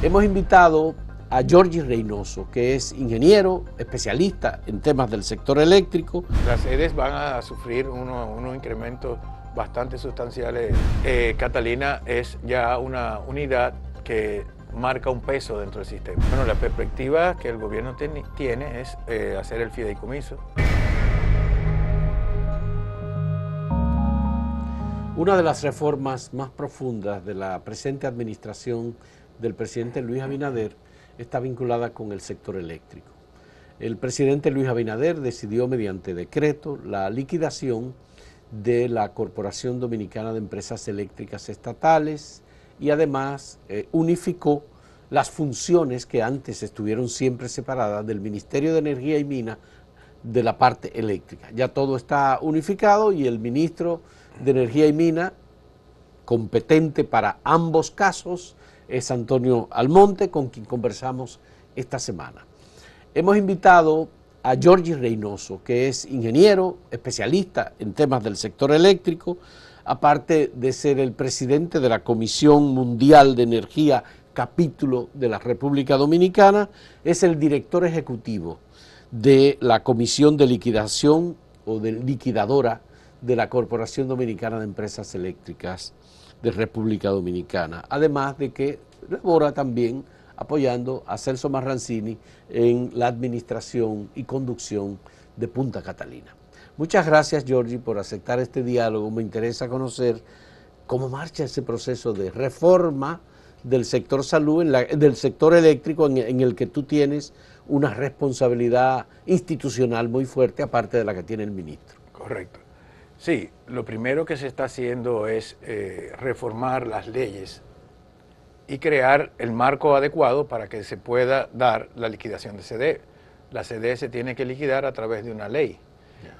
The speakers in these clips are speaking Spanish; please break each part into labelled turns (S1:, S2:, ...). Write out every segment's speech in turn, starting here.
S1: Hemos invitado a Giorgi Reynoso, que es ingeniero, especialista en temas del sector eléctrico.
S2: Las sedes van a sufrir unos incrementos bastante sustanciales. Catalina es ya una unidad que marca un peso dentro del sistema. Bueno, la perspectiva que el gobierno tiene es hacer el fideicomiso.
S1: Una de las reformas más profundas de la presente administración del presidente Luis Abinader está vinculada con el sector eléctrico. El presidente Luis Abinader decidió mediante decreto la liquidación de la Corporación Dominicana de Empresas Eléctricas Estatales y además unificó las funciones que antes estuvieron siempre separadas del Ministerio de Energía y Minas de la parte eléctrica. Ya todo está unificado y el ministro de Energía y Minas, competente para ambos casos, es Antonio Almonte, con quien conversamos esta semana. Hemos invitado a Giorgi Reynoso, que es ingeniero, especialista en temas del sector eléctrico, aparte de ser el presidente de la Comisión Mundial de Energía, capítulo de la República Dominicana, es el director ejecutivo de la Comisión de Liquidación o de Liquidadora de la Corporación Dominicana de Empresas Eléctricas de República Dominicana, además de que labora también apoyando a Celso Marrancini en la administración y conducción de Punta Catalina. Muchas gracias, Giorgi, por aceptar este diálogo. Me interesa conocer cómo marcha ese proceso de reforma del sector salud, del sector eléctrico, en el que tú tienes una responsabilidad institucional muy fuerte, aparte de la que tiene el ministro.
S2: Correcto. Sí, lo primero que se está haciendo es reformar las leyes y crear el marco adecuado para que se pueda dar la liquidación de CDE. La CDE se tiene que liquidar a través de una ley.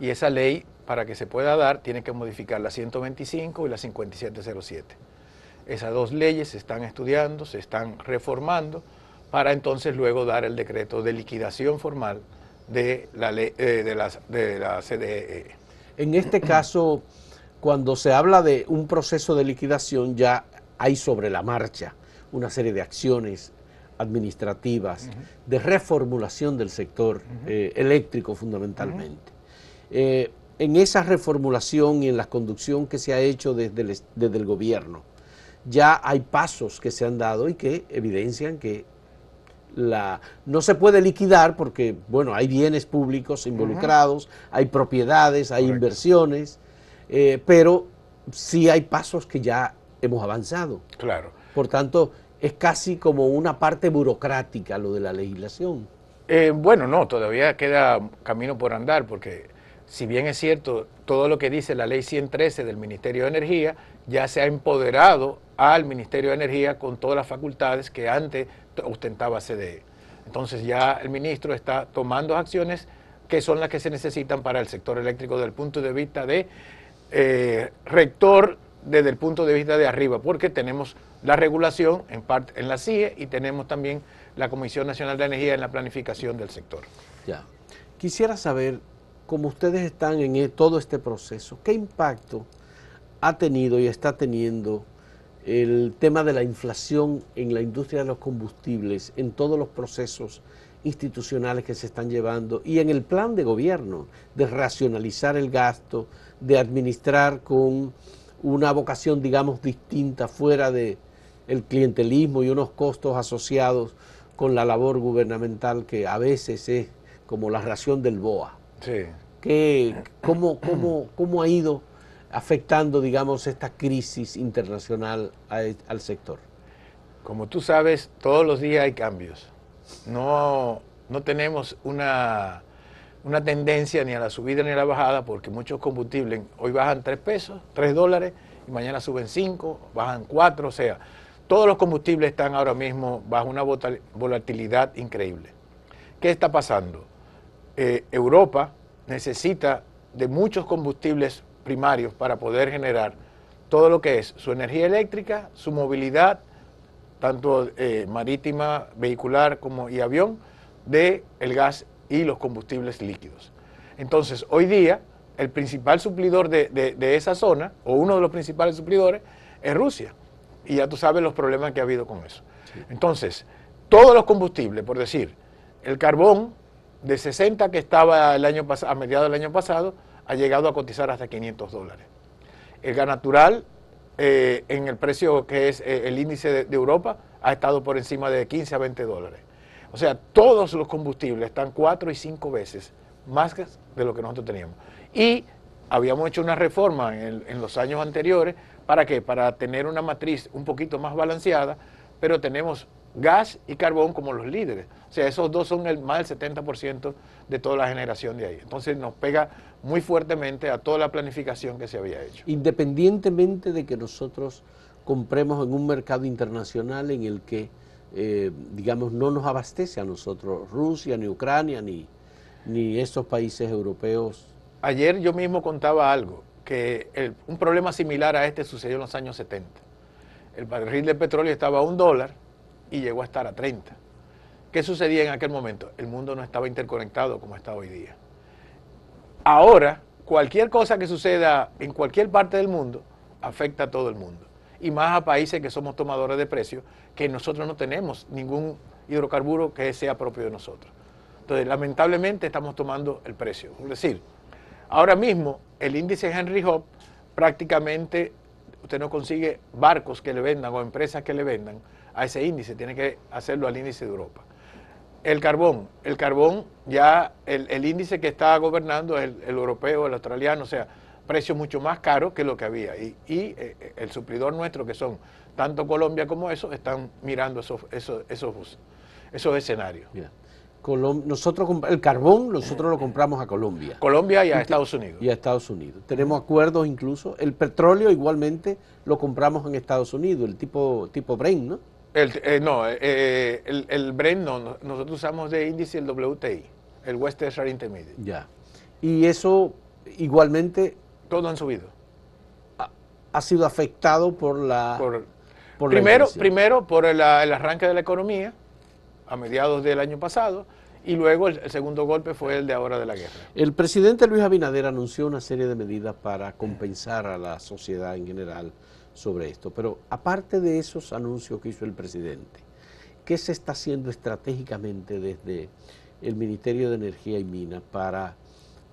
S2: Y esa ley, para que se pueda dar, tiene que modificar la 125 y la 5707. Esas dos leyes se están estudiando, se están reformando, para entonces luego dar el decreto de liquidación formal de la CDE.
S1: En este caso, cuando se habla de un proceso de liquidación, ya hay sobre la marcha una serie de acciones administrativas, de reformulación del sector eléctrico fundamentalmente. En esa reformulación y en la conducción que se ha hecho desde el gobierno, ya hay pasos que se han dado y que evidencian que no se puede liquidar porque, bueno, hay bienes públicos involucrados, hay propiedades, hay inversiones, pero sí hay pasos que ya hemos avanzado.
S2: Claro.
S1: Por tanto, es casi como una parte burocrática lo de la legislación.
S2: Bueno, no, todavía queda camino por andar, porque si bien es cierto, todo lo que dice la ley 113 del Ministerio de Energía, ya se ha empoderado al Ministerio de Energía con todas las facultades que antes ostentaba CDE. Entonces ya el ministro está tomando acciones que son las que se necesitan para el sector eléctrico desde el punto de vista de rector, desde el punto de vista de arriba, porque tenemos la regulación en parte en la CIE y tenemos también la Comisión Nacional de Energía en la planificación del sector.
S1: Ya. Quisiera saber, como ustedes están en todo este proceso, ¿qué impacto ha tenido y está teniendo el tema de la inflación en la industria de los combustibles, en todos los procesos institucionales que se están llevando y en el plan de gobierno de racionalizar el gasto, de administrar con una vocación, digamos, distinta, fuera del clientelismo y unos costos asociados con la labor gubernamental que a veces es como la ración del BOA?
S2: Sí.
S1: ¿Cómo ha ido afectando, digamos, esta crisis internacional al sector?
S2: Como tú sabes, todos los días hay cambios. No tenemos una tendencia ni a la subida ni a la bajada, porque muchos combustibles hoy bajan 3 pesos, 3 dólares, y mañana suben 5, bajan 4, o sea, todos los combustibles están ahora mismo bajo una volatilidad increíble. ¿Qué está pasando? Europa necesita de muchos combustibles primarios para poder generar todo lo que es su energía eléctrica, su movilidad, tanto marítima, vehicular como y avión, de el gas y los combustibles líquidos. Entonces, hoy día, el principal suplidor de esa zona, o uno de los principales suplidores, es Rusia. Y ya tú sabes los problemas que ha habido con eso. Sí. Entonces, todos los combustibles, por decir, el carbón de 60 que estaba el año a mediados del año pasado, ha llegado a cotizar hasta $500. El gas natural, en el precio que es el índice de Europa, ha estado por encima de 15 a $20. O sea, todos los combustibles están 4 y 5 veces más de lo que nosotros teníamos. Y habíamos hecho una reforma en los años anteriores, ¿para qué? Para tener una matriz un poquito más balanceada, pero tenemos gas y carbón como los líderes. O sea, esos dos son más del 70% de toda la generación de ahí. Entonces nos pega muy fuertemente a toda la planificación que se había hecho.
S1: Independientemente de que nosotros compremos en un mercado internacional en el que, digamos, no nos abastece a nosotros Rusia, ni Ucrania, ni esos países europeos.
S2: Ayer yo mismo contaba algo, que un problema similar a este sucedió en los años 70. El barril de petróleo estaba a $1 y llegó a estar a 30. ¿Qué sucedía en aquel momento? El mundo no estaba interconectado como está hoy día. Ahora, cualquier cosa que suceda en cualquier parte del mundo afecta a todo el mundo. Y más a países que somos tomadores de precios, que nosotros no tenemos ningún hidrocarburo que sea propio de nosotros. Entonces, lamentablemente estamos tomando el precio. Es decir, ahora mismo el índice Henry Hub prácticamente usted no consigue barcos que le vendan o empresas que le vendan a ese índice, tiene que hacerlo al índice de Europa. El carbón ya el índice que está gobernando es el europeo, el australiano, o sea, precios mucho más caros que lo que había. Y el suplidor nuestro, que son tanto Colombia como eso, están mirando esos escenarios.
S1: Yeah. El carbón nosotros lo compramos a Colombia.
S2: Colombia y a Estados Unidos.
S1: Y a Estados Unidos. Tenemos acuerdos incluso. El petróleo igualmente lo compramos en Estados Unidos, el tipo Brent, ¿no?
S2: El Brent no, nosotros usamos de índice el WTI, el West Texas Intermediate.
S1: Ya. Y eso igualmente...
S2: Todos han subido.
S1: Ha sido afectado por la...
S2: Primero por el arranque de la economía, a mediados del año pasado, y luego el segundo golpe fue el de ahora de la guerra.
S1: El presidente Luis Abinader anunció una serie de medidas para compensar a la sociedad en general sobre esto, pero aparte de esos anuncios que hizo el presidente, ¿qué se está haciendo estratégicamente desde el Ministerio de Energía y Minas para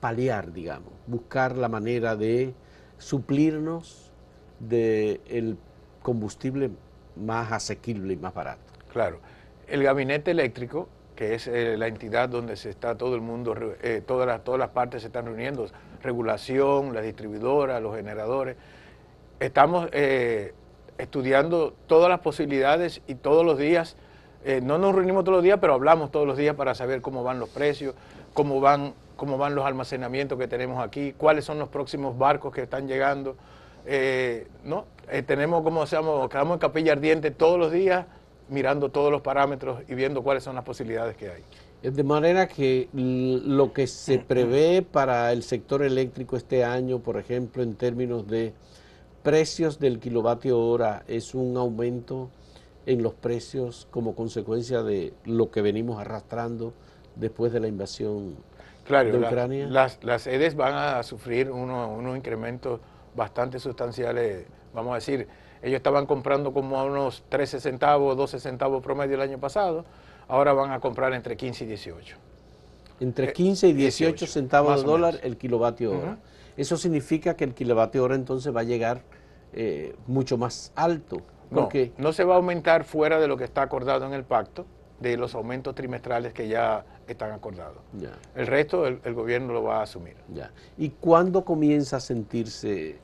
S1: paliar, digamos, buscar la manera de suplirnos del combustible más asequible y más barato?
S2: Claro, el gabinete eléctrico, que es la entidad donde se está todo el mundo, todas las partes se están reuniendo, regulación, las distribuidoras, los generadores. Estamos estudiando todas las posibilidades y todos los días, no nos reunimos todos los días, pero hablamos todos los días para saber cómo van los precios, cómo van los almacenamientos que tenemos aquí, cuáles son los próximos barcos que están llegando. Tenemos, quedamos en capilla ardiente todos los días, mirando todos los parámetros y viendo cuáles son las posibilidades que hay.
S1: De manera que lo que se prevé para el sector eléctrico este año, por ejemplo, en términos de precios del kilovatio hora, es un aumento en los precios como consecuencia de lo que venimos arrastrando después de la invasión de Ucrania.
S2: Las EDES van a sufrir unos incrementos bastante sustanciales. Vamos a decir, ellos estaban comprando como a unos 13 centavos, 12 centavos promedio el año pasado, ahora van a comprar entre 15 y 18.
S1: Entre 15 y 18 centavos de dólar el kilovatio hora. Eso significa que el kilovatio hora entonces va a llegar mucho más alto.
S2: No se va a aumentar fuera de lo que está acordado en el pacto, de los aumentos trimestrales que ya están acordados. Ya. El resto el gobierno lo va a asumir.
S1: Ya. ¿Y cuándo comienza a sentirse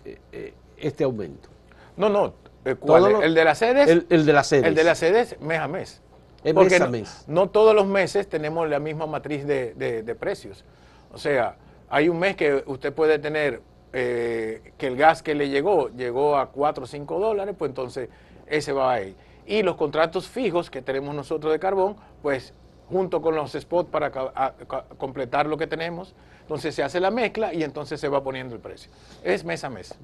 S1: este aumento?
S2: El de las sedes.
S1: El de las sedes.
S2: El de las sedes mes a mes. Porque no todos los meses tenemos la misma matriz de precios. O sea, hay un mes que usted puede tener que el gas que le llegó a 4 o 5 dólares, pues entonces ese va ahí. Y los contratos fijos que tenemos nosotros de carbón, pues junto con los spots para completar lo que tenemos, entonces se hace la mezcla y entonces se va poniendo el precio. Es mes a mes.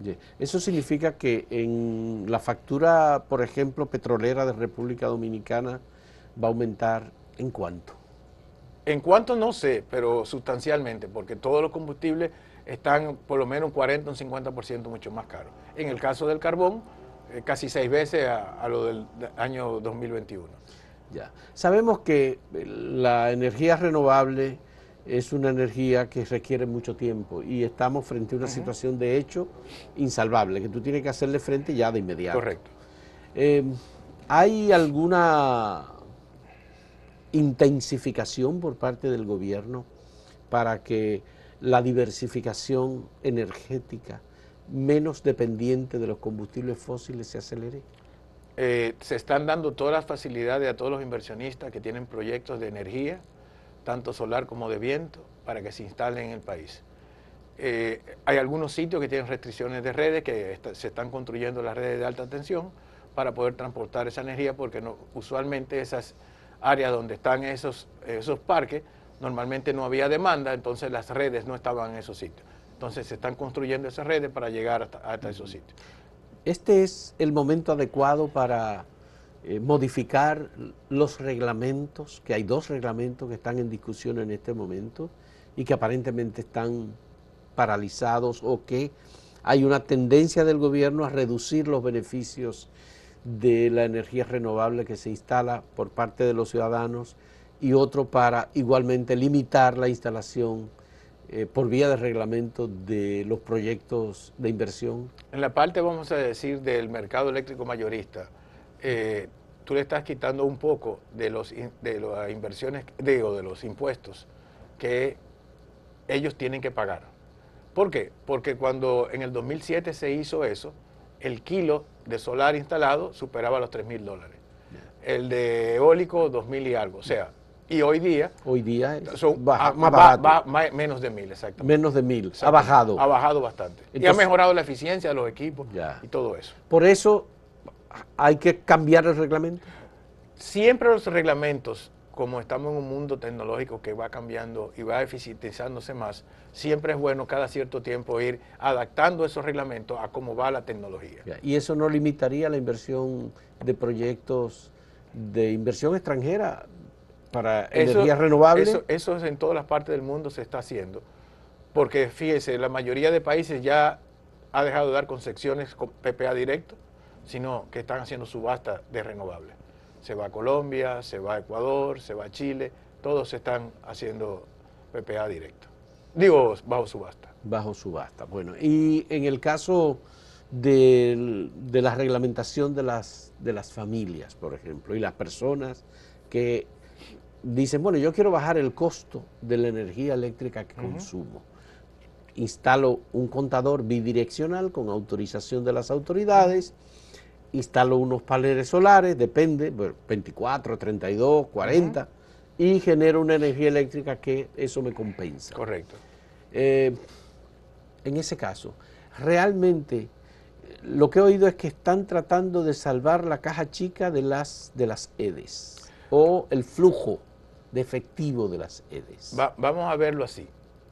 S1: Eso significa que en la factura, por ejemplo, petrolera de República Dominicana va a aumentar ¿en cuánto?
S2: En cuánto no sé, pero sustancialmente, porque todos los combustibles están por lo menos un 40 o un 50% mucho más caros. En el caso del carbón, casi 6 veces a lo del año 2021.
S1: Ya. Sabemos que la energía renovable es una energía que requiere mucho tiempo y estamos frente a una situación de hecho insalvable, que tú tienes que hacerle frente ya de inmediato.
S2: Correcto.
S1: ¿Hay alguna intensificación por parte del gobierno para que la diversificación energética menos dependiente de los combustibles fósiles se acelere?
S2: Se están dando todas las facilidades a todos los inversionistas que tienen proyectos de energía, tanto solar como de viento, para que se instalen en el país. Hay algunos sitios que tienen restricciones de redes, que se están construyendo las redes de alta tensión para poder transportar esa energía, porque usualmente esas áreas donde están esos parques, normalmente no había demanda, entonces las redes no estaban en esos sitios. Entonces se están construyendo esas redes para llegar hasta esos sitios.
S1: ¿Este es el momento adecuado para modificar los reglamentos? Que hay 2 reglamentos que están en discusión en este momento y que aparentemente están paralizados, o que hay una tendencia del gobierno a reducir los beneficios de la energía renovable que se instala por parte de los ciudadanos, y otro para igualmente limitar la instalación por vía de reglamento de los proyectos de inversión?
S2: En la parte, vamos a decir, del mercado eléctrico mayorista, tú le estás quitando un poco de las inversiones, de los impuestos que ellos tienen que pagar. ¿Por qué? Porque cuando en el 2007 se hizo eso, el kilo de solar instalado superaba los $3,000. El de eólico, 2,000 y algo. O sea, y hoy día
S1: son más barato.
S2: Menos de 1,000, exactamente.
S1: Menos de 1,000. Ha bajado.
S2: Ha bajado bastante. Entonces, y ha mejorado la eficiencia de los equipos y todo eso.
S1: Por eso hay que cambiar el reglamento.
S2: Siempre los reglamentos, como estamos en un mundo tecnológico que va cambiando y va eficientizándose más, siempre es bueno cada cierto tiempo ir adaptando esos reglamentos a cómo va la tecnología.
S1: ¿Y eso no limitaría la inversión de proyectos de inversión extranjera para energía renovable?
S2: Eso en todas las partes del mundo se está haciendo, porque fíjese, la mayoría de países ya ha dejado de dar concesiones con PPA directo, sino que están haciendo subasta de renovables. Se va a Colombia, se va a Ecuador, se va a Chile, todos están haciendo PPA directo. Digo, bajo subasta.
S1: Bajo subasta. Bueno, y en el caso de la reglamentación de las familias, por ejemplo, y las personas que dicen, bueno, yo quiero bajar el costo de la energía eléctrica que consumo. Instalo un contador bidireccional con autorización de las autoridades, instalo unos paneles solares, depende, 24, 32, 40, y genero una energía eléctrica que eso me compensa.
S2: Correcto.
S1: En ese caso, realmente lo que he oído es que están tratando de salvar la caja chica de las EDES, o el flujo de efectivo de las EDES.
S2: Vamos a verlo así.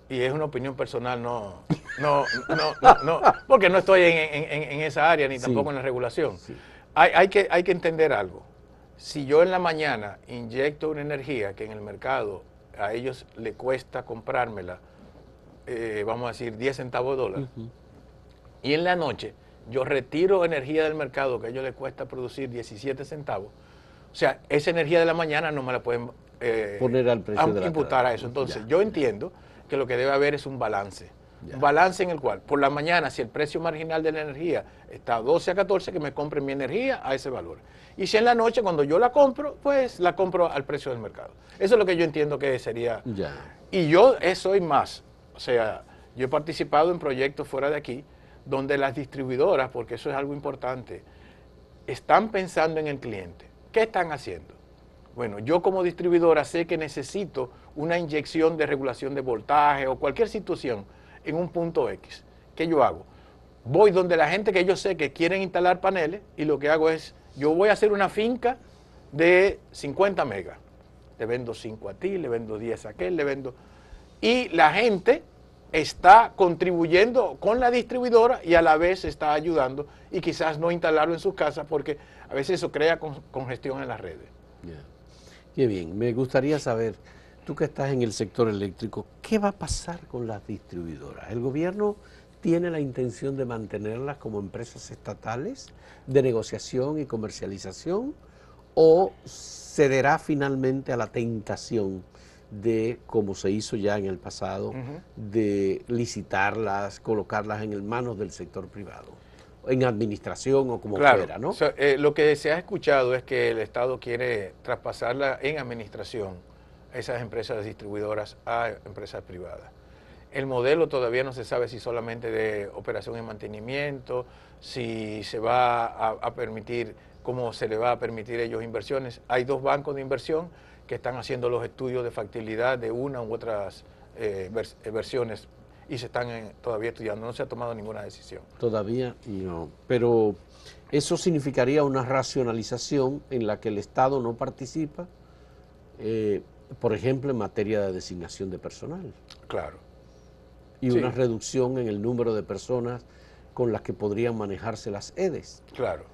S2: Y es una opinión personal, no, porque no estoy en esa área ni tampoco en la regulación. Sí. Hay que entender algo. Si yo en la mañana inyecto una energía que en el mercado a ellos le cuesta comprármela, vamos a decir 10 centavos de dólar, y en la noche yo retiro energía del mercado que a ellos les cuesta producir 17 centavos, o sea, esa energía de la mañana no me la pueden
S1: poner al precio de la
S2: imputar a eso. Entonces, yo entiendo que lo que debe haber es un balance. Un balance en el cual, por la mañana, si el precio marginal de la energía está a 12 a 14, que me compren mi energía a ese valor. Y si en la noche, cuando yo la compro, pues la compro al precio del mercado. Eso es lo que yo entiendo que sería. Y yo soy más. O sea, yo he participado en proyectos fuera de aquí, donde las distribuidoras, porque eso es algo importante, están pensando en el cliente. ¿Qué están haciendo? Bueno, yo como distribuidora sé que necesito una inyección de regulación de voltaje o cualquier situación en un punto X. ¿Qué yo hago? Voy donde la gente que yo sé que quieren instalar paneles y lo que hago es, yo voy a hacer una finca de 50 megas. Le vendo 5 a ti, le vendo 10 a aquel, le vendo... Y la gente está contribuyendo con la distribuidora y a la vez está ayudando y quizás no instalarlo en sus casas porque a veces eso crea congestión en las redes.
S1: Qué bien, me gustaría saber, tú que estás en el sector eléctrico, ¿qué va a pasar con las distribuidoras? El gobierno tiene la intención de mantenerlas como empresas estatales de negociación y comercialización o cederá finalmente a la tentación de, como se hizo ya en el pasado, de licitarlas, colocarlas en manos del sector privado, en administración o como fuera, ¿no?
S2: O sea, lo que se ha escuchado es que el Estado quiere traspasarla en administración, esas empresas distribuidoras, a empresas privadas. El modelo todavía no se sabe si solamente de operación y mantenimiento, si se va a permitir, cómo se le va a permitir a ellos inversiones. Hay 2 bancos de inversión que están haciendo los estudios de factibilidad de una u otras versiones y se están todavía estudiando, no se ha tomado ninguna decisión.
S1: Todavía no, pero eso significaría una racionalización en la que el Estado no participa, por ejemplo, en materia de designación de personal.
S2: Claro.
S1: Y
S2: Sí.
S1: una reducción en el número de personas con las que podrían manejarse las EDES.
S2: Claro.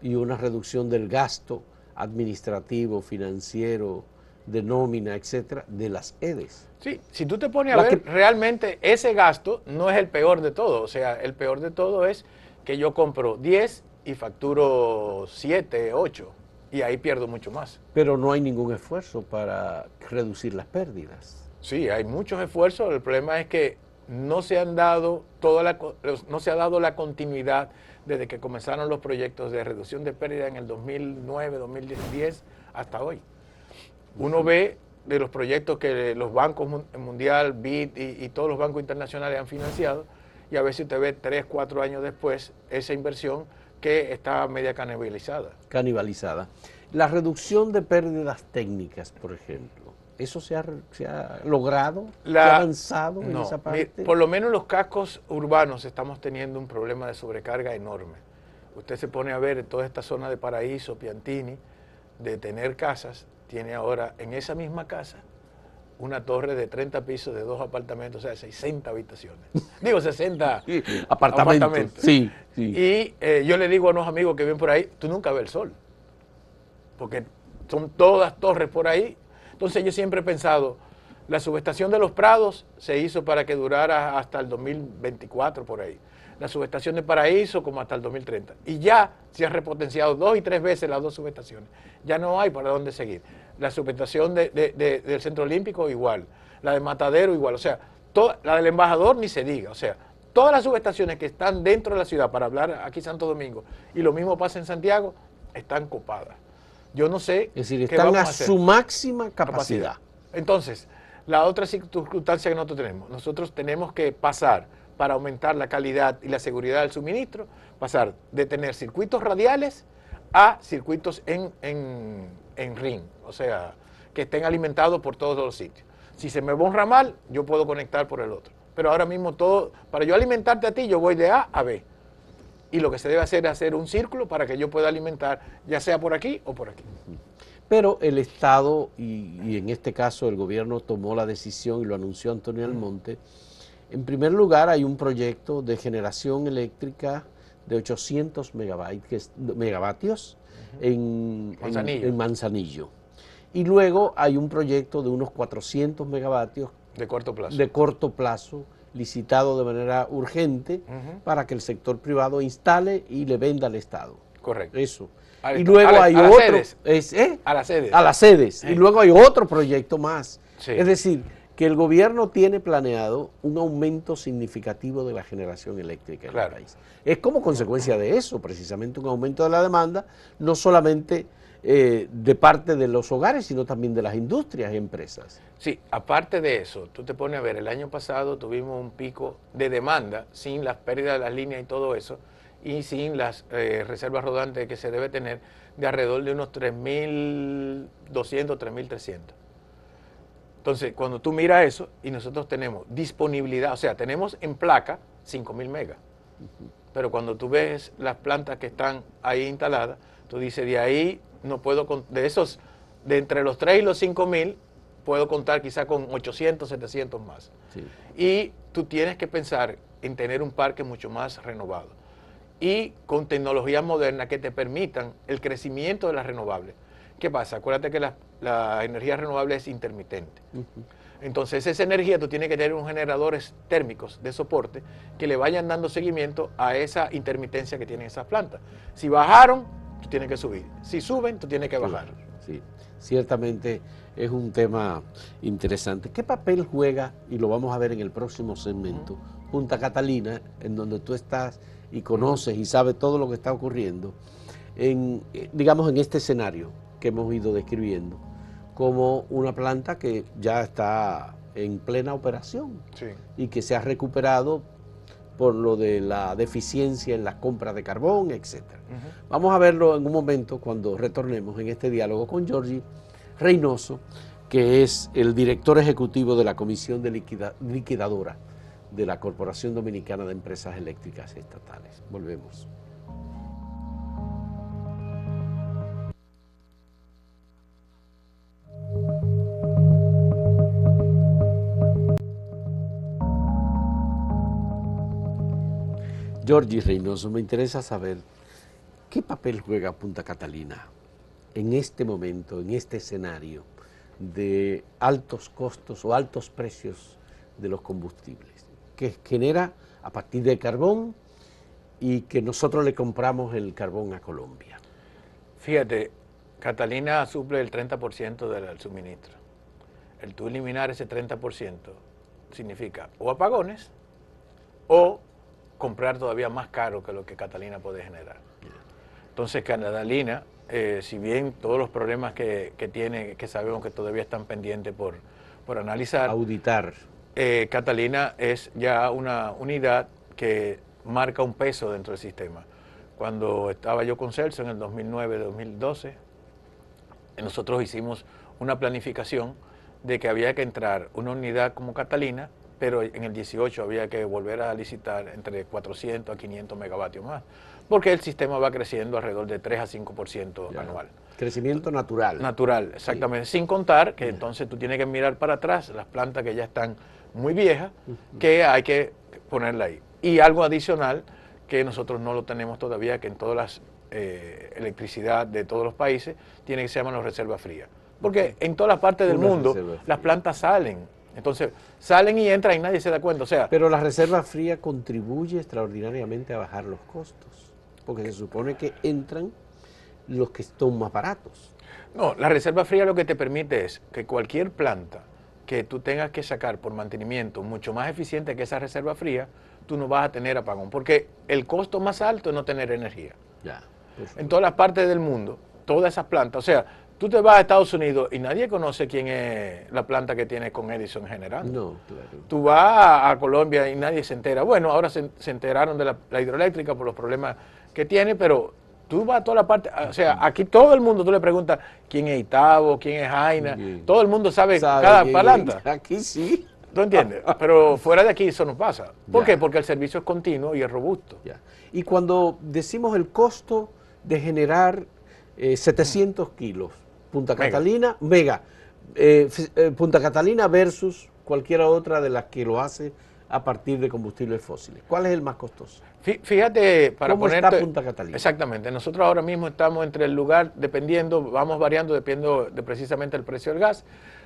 S1: Y una reducción del gasto administrativo, financiero, de nómina, etcétera, de las EDES.
S2: Sí, si tú te pones a ver, realmente ese gasto no es el peor de todo. O sea, el peor de todo es que yo compro 10 y facturo 7, 8 y ahí pierdo mucho más.
S1: Pero no hay ningún esfuerzo para reducir las pérdidas.
S2: Sí, hay muchos esfuerzos. El problema es que no se han dado no se ha dado la continuidad desde que comenzaron los proyectos de reducción de pérdida en el 2009, 2010 hasta hoy. Uno ve de los proyectos que los bancos mundial, BID y todos los bancos internacionales han financiado y a veces usted ve 3, 4 años después esa inversión que está media canibalizada.
S1: La reducción de pérdidas técnicas, por ejemplo, ¿eso se ha logrado? ¿Se ha avanzado en esa parte?
S2: Por lo menos en los cascos urbanos estamos teniendo un problema de sobrecarga enorme. Usted se pone a ver toda esta zona de Paraíso, Piantini, de tener casas, tiene ahora en esa misma casa una torre de 30 pisos de 2 apartamentos, o sea, 60 habitaciones. Digo, 60
S1: sí, apartamentos. Sí, sí.
S2: Y yo le digo a unos amigos que ven por ahí, tú nunca ves el sol, porque son todas torres por ahí. Entonces yo siempre he pensado, la subestación de Los Prados se hizo para que durara hasta el 2024 por ahí. La subestación de Paraíso como hasta el 2030. Y ya se ha repotenciado 2 y 3 veces las 2 subestaciones. Ya no hay para dónde seguir. La subestación del Centro Olímpico igual. La de Matadero igual. O sea, la del Embajador ni se diga. O sea, todas las subestaciones que están dentro de la ciudad, para hablar aquí Santo Domingo, y lo mismo pasa en Santiago, están copadas. Yo no sé.
S1: Es decir, están a su máxima capacidad.
S2: Entonces, la otra circunstancia que nosotros tenemos que pasar para aumentar la calidad y la seguridad del suministro, pasar de tener circuitos radiales a circuitos en ring, o sea, que estén alimentados por todos los sitios. Si se me va un ramal, yo puedo conectar por el otro. Pero ahora mismo para yo alimentarte a ti, yo voy de A a B. Y lo que se debe hacer es hacer un círculo para que yo pueda alimentar, ya sea por aquí o por aquí.
S1: Pero el Estado, y en este caso el gobierno tomó la decisión y lo anunció Antonio Almonte. En primer lugar, hay un proyecto de generación eléctrica de 800 megavatios en Manzanillo. Y luego hay un proyecto de unos 400 megavatios
S2: de corto plazo,
S1: licitado de manera urgente para que el sector privado instale y le venda al Estado.
S2: Correcto.
S1: Eso. Y luego hay otro.
S2: A las sedes.
S1: A las sedes. Y luego hay otro proyecto más.
S2: Sí.
S1: Es decir, que el gobierno tiene planeado un aumento significativo de la generación eléctrica en el país. Es como consecuencia de eso, precisamente un aumento de la demanda, no solamente de parte de los hogares, sino también de las industrias y empresas.
S2: Sí, aparte de eso, tú te pones a ver, el año pasado tuvimos un pico de demanda sin las pérdidas de las líneas y todo eso, y sin las reservas rodantes que se debe tener, de alrededor de unos 3.200, 3.300. Entonces, cuando tú miras eso, y nosotros tenemos disponibilidad, o sea, tenemos en placa 5.000 megas, pero cuando tú ves las plantas que están ahí instaladas, tú dices, de ahí no puedo, de entre los 3 y los 5.000, puedo contar quizá con 800, 700 más. Sí. Y tú tienes que pensar en tener un parque mucho más renovado y con tecnologías modernas que te permitan el crecimiento de las renovables. ¿Qué pasa? Acuérdate que la energía renovable es intermitente. Entonces esa energía tú tienes que tener unos generadores térmicos de soporte que le vayan dando seguimiento a esa intermitencia que tienen esas plantas. Si bajaron, tú tienes que subir. Si suben, tú tienes que bajar.
S1: Claro, sí. Ciertamente es un tema interesante. ¿Qué papel juega, y lo vamos a ver en el próximo segmento, Punta Catalina, en donde tú estás y conoces y sabes todo lo que está ocurriendo, digamos, en este escenario que hemos ido describiendo, como una planta que ya está en plena operación y que se ha recuperado por lo de la deficiencia en las compras de carbón, etcétera. Vamos a verlo en un momento cuando retornemos en este diálogo con Giorgi Reynoso, que es el director ejecutivo de la Comisión de Liquidadora de la Corporación Dominicana de Empresas Eléctricas Estatales. Volvemos. Giorgi Reynoso, me interesa saber qué papel juega Punta Catalina en este momento, en este escenario de altos costos o altos precios de los combustibles, que genera a partir del carbón y que nosotros le compramos el carbón a Colombia.
S2: Fíjate, Catalina suple el 30% del suministro. El tú eliminar ese 30% significa o apagones o comprar todavía más caro que lo que Catalina puede generar. Entonces Catalina, si bien todos los problemas que tiene, que sabemos que todavía están pendientes por analizar,
S1: auditar,
S2: Catalina es ya una unidad que marca un peso dentro del sistema. Cuando estaba yo con Celso en el 2009-2012, nosotros hicimos una planificación de que había que entrar una unidad como Catalina, pero en el 18 había que volver a licitar entre 400 a 500 megavatios más, porque el sistema va creciendo alrededor de 3 a 5% anual.
S1: Crecimiento natural.
S2: Natural, exactamente. Sí. Sin contar que entonces tú tienes que mirar para atrás las plantas que ya están muy viejas, que hay que ponerla ahí. Y algo adicional que nosotros no lo tenemos todavía, que en todas las electricidad de todos los países tiene que se llaman las reservas frías. Porque en todas las partes del mundo las plantas salen. Entonces, salen y entran y nadie se da cuenta. O sea,
S1: pero la reserva fría contribuye extraordinariamente a bajar los costos, porque se supone que entran los que son más baratos.
S2: No, la reserva fría lo que te permite es que cualquier planta que tú tengas que sacar por mantenimiento mucho más eficiente que esa reserva fría, tú no vas a tener apagón, porque el costo más alto es no tener energía.
S1: Ya,
S2: en todas las partes del mundo, todas esas plantas, o sea, tú te vas a Estados Unidos y nadie conoce quién es la planta que tiene con Edison generando.
S1: No, claro.
S2: Tú vas a Colombia y nadie se entera. Bueno, ahora se enteraron de la hidroeléctrica por los problemas que tiene, pero tú vas a toda la parte, o sea, aquí todo el mundo, tú le preguntas quién es Itabo, quién es Jaina, todo el mundo sabe cada planta.
S1: Aquí sí.
S2: ¿Tú entiendes? Pero fuera de aquí eso no pasa. ¿Por qué? Porque el servicio es continuo y es robusto.
S1: Ya. Y cuando decimos el costo de generar 700 kilos, Punta Catalina, Punta Catalina versus cualquiera otra de las que lo hace a partir de combustibles fósiles. ¿Cuál es el más costoso?
S2: Fíjate, para
S1: ¿Cómo
S2: ponerte,
S1: está Punta Catalina?
S2: Exactamente. Nosotros ahora mismo estamos entre el lugar, dependiendo, vamos variando, dependiendo de precisamente el precio del gas.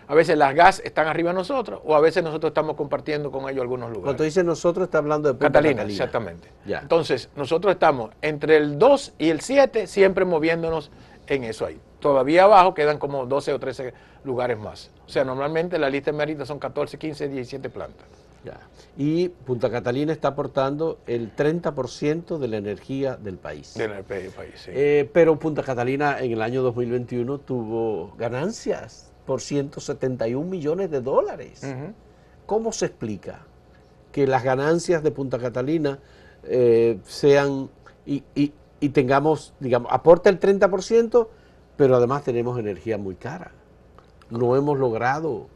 S2: A veces las gas están arriba de nosotros, o a veces nosotros estamos compartiendo con ellos algunos lugares.
S1: Cuando dice nosotros, está hablando de Punta Catalina.
S2: Exactamente.
S1: Ya.
S2: Entonces, nosotros estamos entre el 2 y el 7, siempre moviéndonos en eso ahí. Todavía abajo quedan como 12 o 13 lugares más. O sea, normalmente la lista de mérito son 14, 15, 17 plantas.
S1: Ya. Y Punta Catalina está aportando el 30% de la energía del país.
S2: Del país, sí.
S1: Pero Punta Catalina en el año 2021 tuvo ganancias por 171 millones de dólares. ¿Cómo se explica que las ganancias de Punta Catalina sean y tengamos, digamos, aporta el 30%, pero además tenemos energía muy cara? No hemos logrado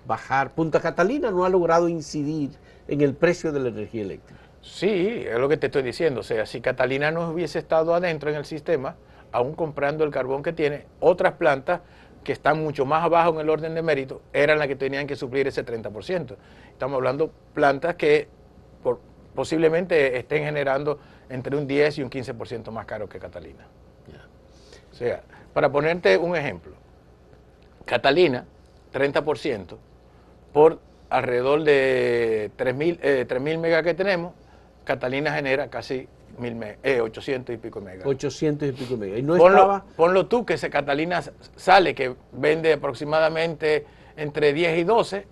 S1: bajar. Punta Catalina no ha logrado incidir en el precio de la energía eléctrica.
S2: Sí, es lo que te estoy diciendo. O sea, si Catalina no hubiese estado adentro en el sistema, aún comprando el carbón que tiene, otras plantas que están mucho más abajo en el orden de mérito eran las que tenían que suplir ese 30%. Estamos hablando de plantas que posiblemente estén generando entre un 10 y un 15% más caro que Catalina. O sea, Para ponerte un ejemplo, Catalina, 30%, por alrededor de 3.000 megas que tenemos, Catalina genera casi 800 y pico megas.
S1: 800 y pico megas. Y no
S2: ponlo tú, que Catalina sale, que vende aproximadamente entre 10 y 12,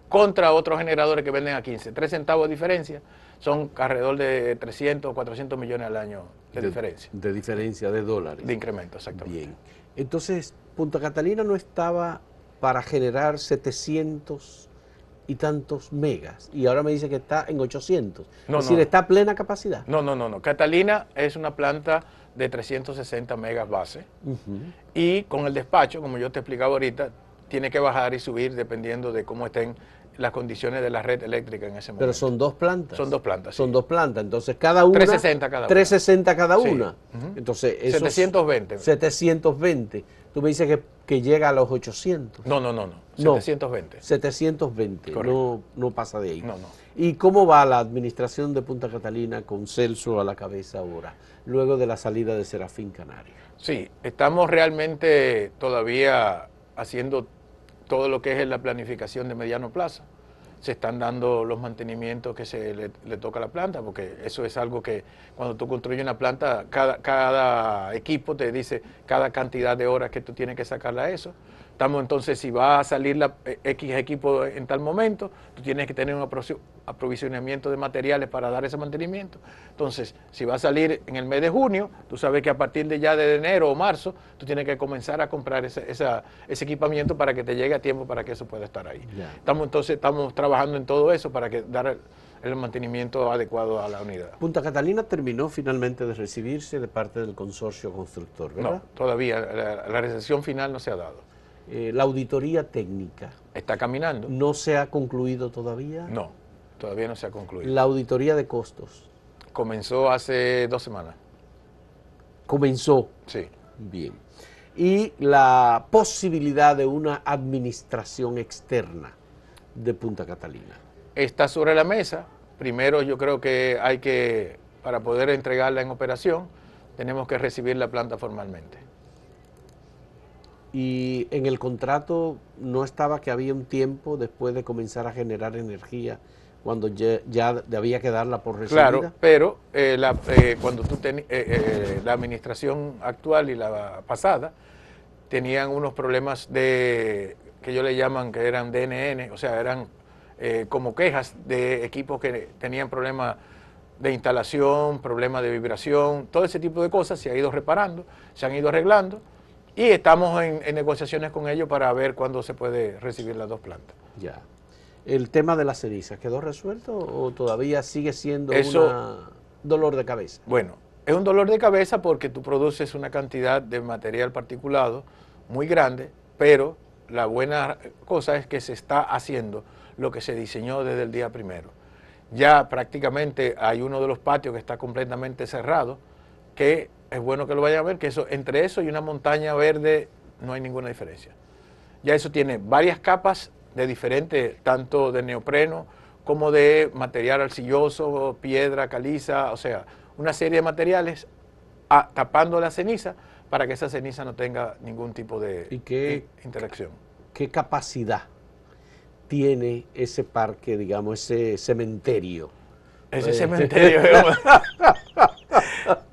S2: contra otros generadores que venden a 15. 3 centavos de diferencia son alrededor de 300 o 400 millones al año de diferencia.
S1: De diferencia de dólares.
S2: De incremento, exactamente.
S1: Bien. Entonces, Punta Catalina no estaba para generar 700 y tantos megas, y ahora me dice que está en 800.
S2: No,
S1: es decir, está a plena capacidad.
S2: No. Catalina es una planta de 360 megas base, y con el despacho, como yo te explicaba ahorita, tiene que bajar y subir dependiendo de cómo estén las condiciones de la red eléctrica en ese momento.
S1: Pero son dos plantas.
S2: Son dos plantas,
S1: Son
S2: sí.
S1: dos plantas, entonces cada una...
S2: 360 cada una.
S1: 360 cada una.
S2: Sí.
S1: Entonces, esos
S2: 720.
S1: 720. Tú me dices que llega a los 800.
S2: No. 720.
S1: 720. No pasa de ahí.
S2: No.
S1: ¿Y cómo va la administración de Punta Catalina con Celso a la cabeza ahora, luego de la salida de Serafín Canario?
S2: Sí, estamos realmente todavía haciendo todo lo que es la planificación de mediano plazo. Se están dando los mantenimientos que le toca a la planta, porque eso es algo que cuando tú construyes una planta, cada equipo te dice cada cantidad de horas que tú tienes que sacarle a eso. Estamos entonces, si va a salir la X equipo en tal momento, tú tienes que tener un aprovisionamiento de materiales para dar ese mantenimiento. Entonces, si va a salir en el mes de junio, tú sabes que a partir de ya de enero o marzo, tú tienes que comenzar a comprar ese equipamiento para que te llegue a tiempo para que eso pueda estar ahí.
S1: Yeah.
S2: Estamos trabajando en todo eso para que dar el mantenimiento adecuado a la unidad.
S1: Punta Catalina terminó finalmente de recibirse de parte del consorcio constructor, ¿verdad?
S2: No, todavía la recepción final no se ha dado.
S1: La auditoría técnica.
S2: ¿Está caminando?
S1: ¿No se ha concluido todavía?
S2: No, todavía no se ha concluido.
S1: La auditoría de costos.
S2: Comenzó hace 2 semanas.
S1: ¿Comenzó?
S2: Sí.
S1: Bien. Y la posibilidad de una administración externa de Punta Catalina.
S2: Está sobre la mesa. Primero yo creo que para poder entregarla en operación, tenemos que recibir la planta formalmente.
S1: Y en el contrato no estaba que había un tiempo después de comenzar a generar energía cuando ya había que darla por recibida.
S2: Claro, pero cuando la administración actual y la pasada tenían unos problemas que ellos le llaman que eran DNN, o sea, eran como quejas de equipos que tenían problemas de instalación, problemas de vibración, todo ese tipo de cosas se ha ido reparando, se han ido arreglando. Y estamos en negociaciones con ellos para ver cuándo se puede recibir las 2 plantas.
S1: Ya. ¿El tema de las cenizas quedó resuelto o todavía sigue siendo un dolor de cabeza?
S2: Bueno, es un dolor de cabeza porque tú produces una cantidad de material particulado muy grande, pero la buena cosa es que se está haciendo lo que se diseñó desde el día primero. Ya prácticamente hay uno de los patios que está completamente cerrado, que es bueno que lo vayan a ver, que entre eso y una montaña verde no hay ninguna diferencia. Ya eso tiene varias capas de diferentes, tanto de neopreno como de material arcilloso, piedra, caliza, o sea, una serie de materiales tapando la ceniza para que esa ceniza no tenga ningún tipo de interacción.
S1: ¿Qué capacidad tiene ese parque, digamos, ese cementerio?
S2: Ese cementerio,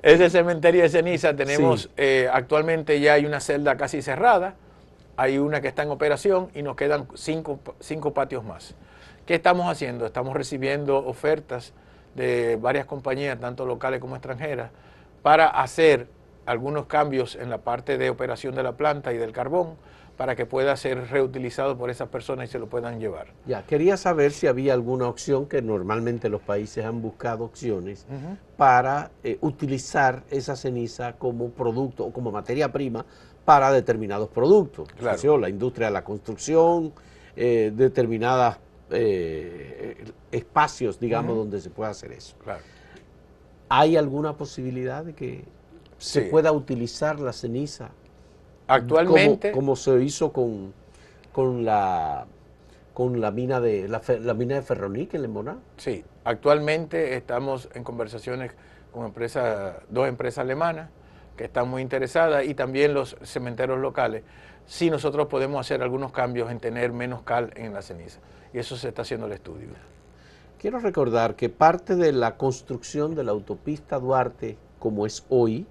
S2: ese cementerio de ceniza tenemos, sí. Actualmente ya hay una celda casi cerrada, hay una que está en operación y nos quedan 5 patios más. ¿Qué estamos haciendo? Estamos recibiendo ofertas de varias compañías, tanto locales como extranjeras, para hacer algunos cambios en la parte de operación de la planta y del carbón, para que pueda ser reutilizado por esas personas y se lo puedan llevar.
S1: Ya, quería saber si había alguna opción, que normalmente los países han buscado opciones, para utilizar esa ceniza como producto o como materia prima para determinados productos.
S2: Claro.
S1: O sea, la industria de la construcción, determinados espacios, digamos, donde se pueda hacer eso.
S2: Claro.
S1: ¿Hay alguna posibilidad de que se pueda utilizar la ceniza?
S2: Actualmente,
S1: como se hizo con la mina de Ferronic en Lemboná.
S2: Sí, actualmente estamos en conversaciones con 2 empresas alemanas que están muy interesadas, y también los cementeros locales, si nosotros podemos hacer algunos cambios en tener menos cal en la ceniza. Y eso se está haciendo el estudio.
S1: Quiero recordar que parte de la construcción de la autopista Duarte, como es hoy,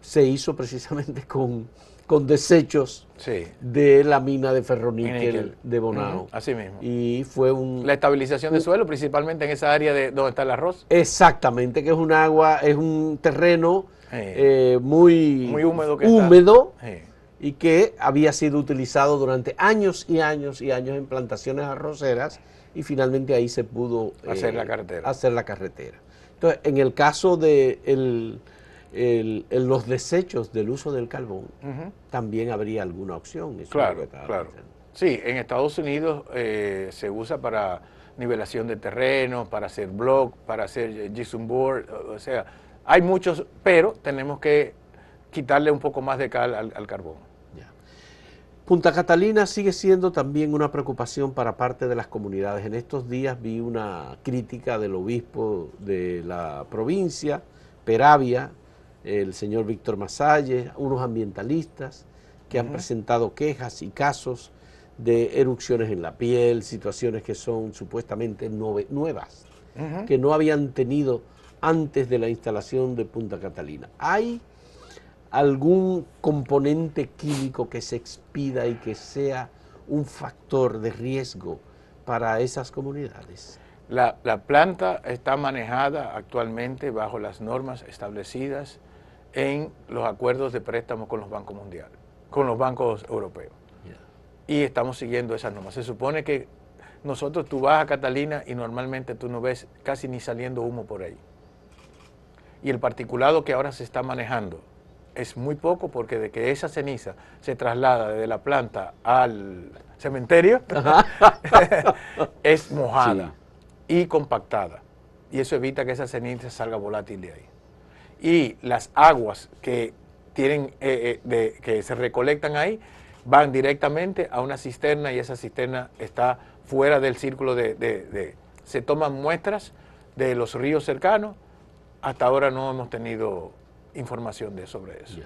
S1: se hizo precisamente con desechos de la mina de ferroníquel de Bonao.
S2: Así mismo.
S1: Y fue
S2: la estabilización de suelo, principalmente en esa área de donde está el arroz.
S1: Exactamente, que es un agua, es un terreno muy
S2: húmedo,
S1: y que había sido utilizado durante años y años y años en plantaciones arroceras, y finalmente ahí se pudo
S2: hacer la carretera.
S1: Entonces, en el caso de los desechos del uso del carbón, también habría alguna opción. Eso
S2: claro. Sí, en Estados Unidos se usa para nivelación de terreno, para hacer block, para hacer gypsum board, o sea, hay muchos, pero tenemos que quitarle un poco más de cal al carbón.
S1: Punta Catalina sigue siendo también una preocupación para parte de las comunidades. En estos días vi una crítica del obispo de la provincia, Peravia, el señor Víctor Masalles, unos ambientalistas que han presentado quejas y casos de erupciones en la piel, situaciones que son supuestamente nuevas, que no habían tenido antes de la instalación de Punta Catalina. ¿Hay algún componente químico que se expida y que sea un factor de riesgo para esas comunidades?
S2: La planta está manejada actualmente bajo las normas establecidas en los acuerdos de préstamo con los bancos mundiales, con los bancos europeos. Y estamos siguiendo esas normas. Se supone que tú vas a Catalina y normalmente tú no ves casi ni saliendo humo por ahí. Y el particulado que ahora se está manejando es muy poco, porque de que esa ceniza se traslada desde la planta al cementerio es mojada y compactada. Y eso evita que esa ceniza salga volátil de ahí. Y las aguas que que se recolectan ahí van directamente a una cisterna, y esa cisterna está fuera del círculo se toman muestras de los ríos cercanos. Hasta ahora no hemos tenido información sobre eso.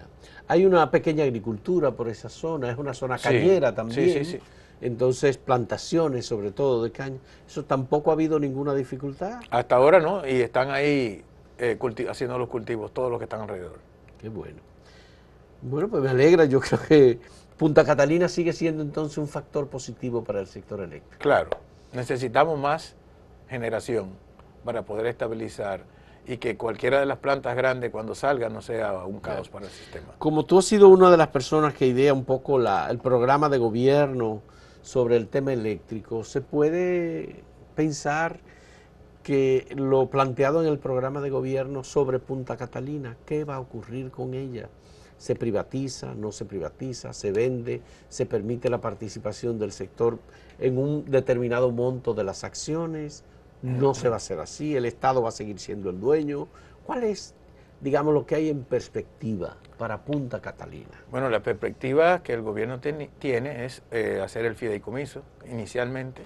S1: Hay una pequeña agricultura por esa zona, es una zona cañera también.
S2: Sí.
S1: Entonces, plantaciones sobre todo de caña. ¿Eso tampoco ha habido ninguna dificultad?
S2: Hasta ahora no, y están ahí haciendo los cultivos, todos los que están alrededor.
S1: Qué bueno. Bueno, pues me alegra. Yo creo que Punta Catalina sigue siendo entonces un factor positivo para el sector eléctrico.
S2: Claro, necesitamos más generación para poder estabilizar y que cualquiera de las plantas grandes cuando salga no sea un caos para el sistema.
S1: Como tú has sido una de las personas que idea un poco el programa de gobierno sobre el tema eléctrico, ¿se puede pensar que lo planteado en el programa de gobierno sobre Punta Catalina, qué va a ocurrir con ella? ¿Se privatiza, no se privatiza, se vende, se permite la participación del sector en un determinado monto de las acciones? No se va a hacer así, el Estado va a seguir siendo el dueño. ¿Cuál es, digamos, lo que hay en perspectiva para Punta Catalina?
S2: Bueno, la perspectiva que el gobierno tiene es hacer el fideicomiso inicialmente.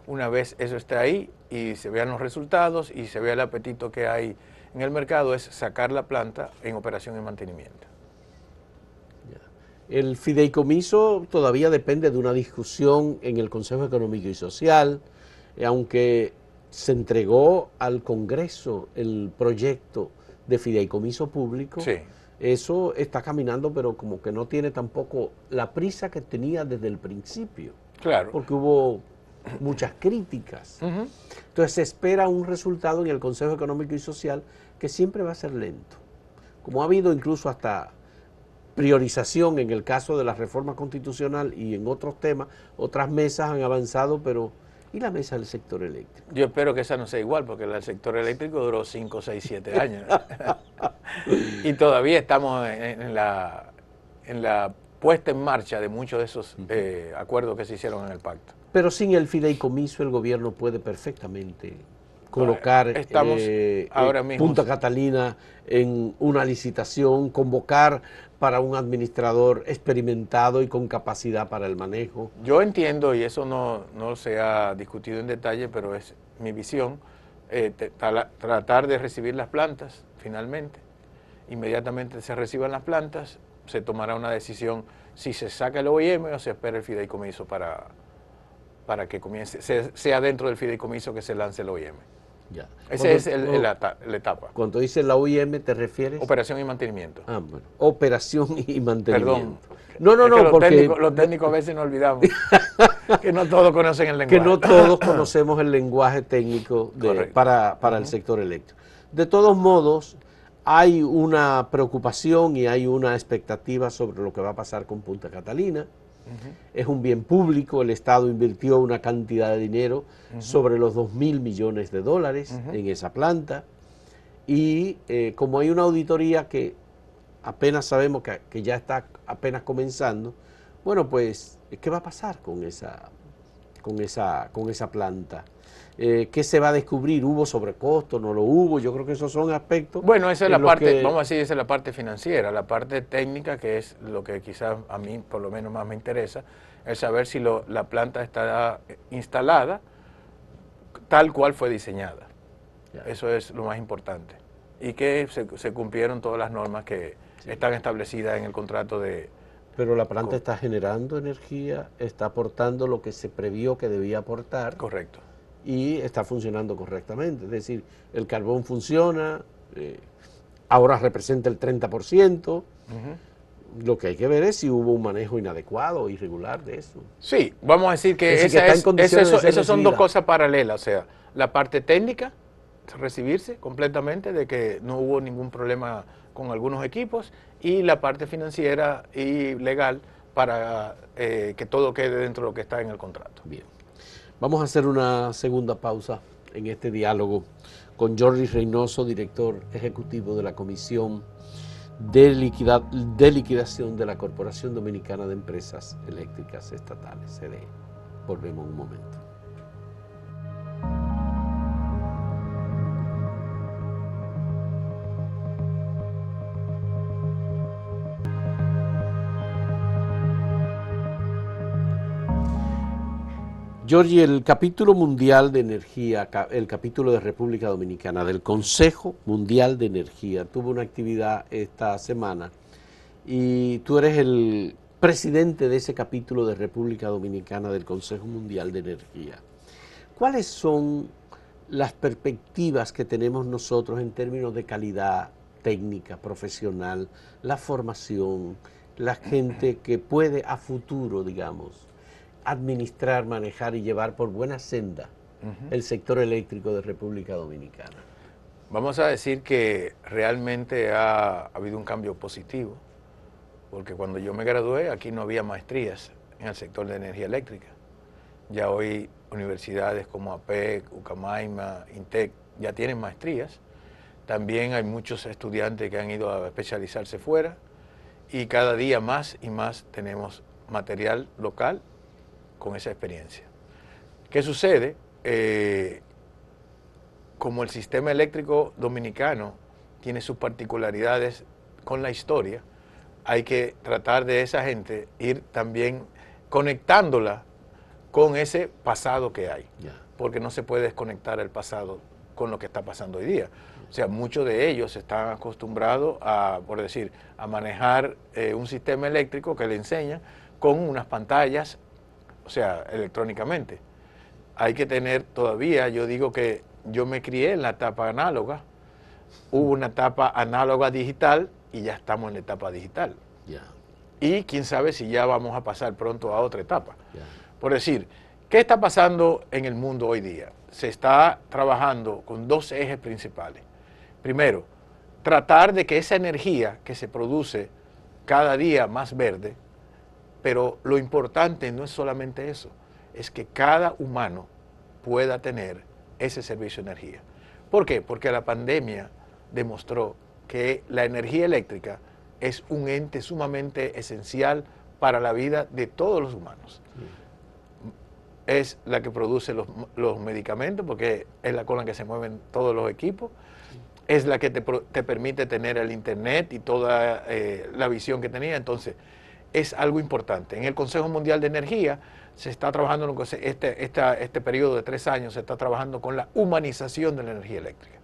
S2: Una vez eso esté ahí y se vean los resultados y se vea el apetito que hay en el mercado, es sacar la planta en operación y mantenimiento.
S1: El fideicomiso todavía depende de una discusión en el Consejo Económico y Social, aunque se entregó al Congreso el proyecto de fideicomiso público. Eso está caminando, pero como que no tiene tampoco la prisa que tenía desde el principio.
S2: Claro.
S1: Porque hubo muchas críticas. Entonces se espera un resultado en el Consejo Económico y Social que siempre va a ser lento. Como ha habido incluso hasta priorización en el caso de la reforma constitucional y en otros temas, otras mesas han avanzado, pero ¿y la mesa del sector eléctrico?
S2: Yo espero que esa no sea igual, porque el sector eléctrico duró 5, 6, 7 años. Y todavía estamos en la puesta en marcha de muchos de esos acuerdos que se hicieron en el pacto.
S1: Pero sin el fideicomiso el gobierno puede perfectamente colocar
S2: ahora mismo
S1: Punta Catalina en una licitación, convocar para un administrador experimentado y con capacidad para el manejo.
S2: Yo entiendo, y eso no se ha discutido en detalle, pero es mi visión, tratar de recibir las plantas finalmente inmediatamente se reciban las plantas, se tomará una decisión si se saca el OIM o se espera el fideicomiso para que comience, sea dentro del fideicomiso que se lance el OIM.
S1: Ya.
S2: Esa es la etapa.
S1: Cuando dices la OIM, ¿te refieres?
S2: Operación y mantenimiento.
S1: Ah, bueno. Operación y mantenimiento.
S2: Perdón.
S1: No, porque
S2: los técnicos a veces nos olvidamos que no todos conocen el lenguaje.
S1: Que no todos conocemos el lenguaje técnico para el sector eléctrico. De todos modos, hay una preocupación y hay una expectativa sobre lo que va a pasar con Punta Catalina. Es un bien público, el Estado invirtió una cantidad de dinero sobre los 2.000 millones de dólares en esa planta, y como hay una auditoría que apenas sabemos que ya está apenas comenzando, bueno, pues, ¿qué va a pasar con esa planta? ¿Qué se va a descubrir? ¿Hubo sobrecosto? ¿No lo hubo? Yo creo que esos son aspectos.
S2: Bueno, esa es la parte, vamos a decir, esa es la parte financiera. La parte técnica, que es lo que quizás a mí por lo menos más me interesa, es saber si la planta está instalada tal cual fue diseñada. Ya. Eso es lo más importante. Y que se cumplieron todas las normas que están establecidas en el contrato de...
S1: Pero la planta está generando energía, está aportando lo que se previó que debía aportar.
S2: Correcto.
S1: Y está funcionando correctamente. Es decir, el carbón funciona, ahora representa el 30%. Lo que hay que ver es si hubo un manejo inadecuado o irregular de eso.
S2: Sí, vamos a decir que esas son dos cosas paralelas. O sea, la parte técnica, recibirse completamente de que no hubo ningún problema con algunos equipos, y la parte financiera y legal para que todo quede dentro de lo que está en el contrato.
S1: Bien. Vamos a hacer una segunda pausa en este diálogo con Jordi Reynoso, director ejecutivo de la Comisión de Liquidación de la Corporación Dominicana de Empresas Eléctricas Estatales, CDE. Volvemos un momento. Jordi, el capítulo mundial de energía, el capítulo de República Dominicana del Consejo Mundial de Energía, tuvo una actividad esta semana y tú eres el presidente de ese capítulo de República Dominicana del Consejo Mundial de Energía. ¿Cuáles son las perspectivas que tenemos nosotros en términos de calidad técnica, profesional, la formación, la gente que puede a futuro, digamos, administrar, manejar y llevar por buena senda el sector eléctrico de República Dominicana?
S2: Vamos a decir que realmente ha habido un cambio positivo, porque cuando yo me gradué aquí no había maestrías en el sector de energía eléctrica. Ya hoy universidades como APEC, Ucamaima, INTEC ya tienen maestrías. También hay muchos estudiantes que han ido a especializarse fuera, y cada día más y más tenemos material local con esa experiencia. ¿Qué sucede? Como el sistema eléctrico dominicano tiene sus particularidades con la historia, hay que tratar de esa gente ir también conectándola con ese pasado que hay, porque no se puede desconectar el pasado con lo que está pasando hoy día. O sea, muchos de ellos están acostumbrados a, por decir, a manejar un sistema eléctrico que le enseñan con unas pantallas, o sea, electrónicamente. Hay que tener todavía, yo digo que yo me crié en la etapa análoga, hubo una etapa análoga digital y ya estamos en la etapa digital. Y quién sabe si ya vamos a pasar pronto a otra etapa. Por decir, ¿qué está pasando en el mundo hoy día? Se está trabajando con dos ejes principales. Primero, tratar de que esa energía que se produce cada día más verde, pero lo importante no es solamente eso, es que cada humano pueda tener ese servicio de energía. ¿Por qué? Porque la pandemia demostró que la energía eléctrica es un ente sumamente esencial para la vida de todos los humanos. Es la que produce los medicamentos, porque es la con la que se mueven todos los equipos, es la que te permite tener el internet y toda la visión que tenía. Entonces, es algo importante. En el Consejo Mundial de Energía se está trabajando, este periodo de 3 años, se está trabajando con la humanización de la energía eléctrica.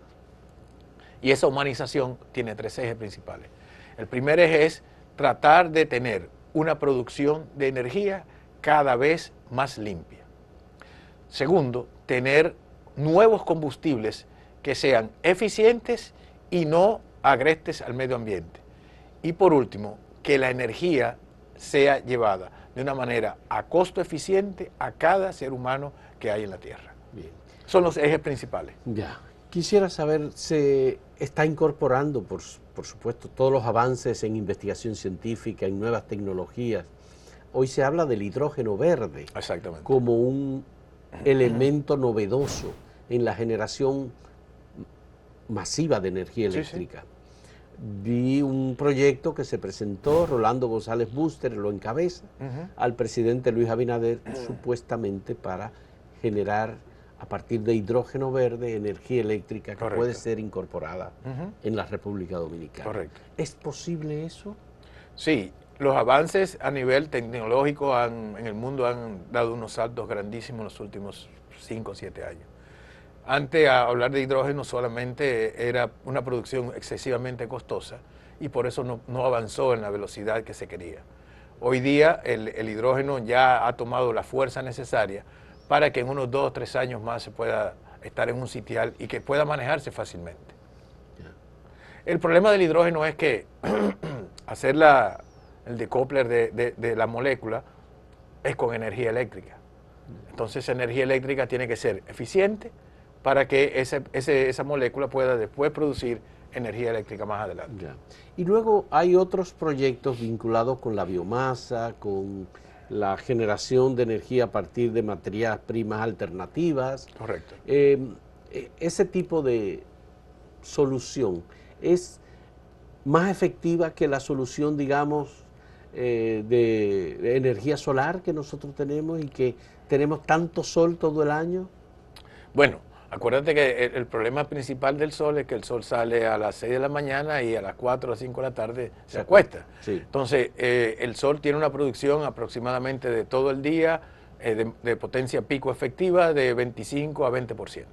S2: Y esa humanización tiene 3 ejes principales. El primer eje es tratar de tener una producción de energía cada vez más limpia. Segundo, tener nuevos combustibles que sean eficientes y no agrestes al medio ambiente. Y por último, que la energía sea llevada de una manera a costo eficiente a cada ser humano que hay en la Tierra.
S1: Bien.
S2: Son los ejes principales.
S1: Ya. Quisiera saber, se está incorporando, por supuesto, todos los avances en investigación científica, en nuevas tecnologías. Hoy se habla del hidrógeno verde.
S2: Exactamente.
S1: Como un elemento novedoso en la generación masiva de energía eléctrica. Sí, sí. Vi un proyecto que se presentó, Rolando González Búster lo encabeza, al presidente Luis Abinader, supuestamente para generar a partir de hidrógeno verde energía eléctrica que Correcto. Puede ser incorporada en la República Dominicana.
S2: Correcto.
S1: ¿Es posible eso? Sí,
S2: los avances a nivel tecnológico en el mundo han dado unos saltos grandísimos en los últimos 5 o 7 años. Antes, a hablar de hidrógeno solamente era una producción excesivamente costosa y por eso no avanzó en la velocidad que se quería. Hoy día el hidrógeno ya ha tomado la fuerza necesaria para que en unos 2 o 3 años más se pueda estar en un sitial y que pueda manejarse fácilmente. El problema del hidrógeno es que hacer el decoupler de la molécula es con energía eléctrica. Entonces, esa energía eléctrica tiene que ser eficiente para que esa molécula pueda después producir energía eléctrica más adelante.
S1: Ya. Y luego hay otros proyectos vinculados con la biomasa, con la generación de energía a partir de materias primas alternativas.
S2: Correcto.
S1: Ese tipo de solución es más efectiva que la solución, digamos, de energía solar que nosotros tenemos y que tenemos tanto sol todo el año.
S2: Bueno, acuérdate que el problema principal del sol es que el sol sale a las 6 de la mañana y a las 4 o las 5 de la tarde se acuesta. Sí. Entonces, el sol tiene una producción aproximadamente de todo el día de potencia pico efectiva de 25 a 20%.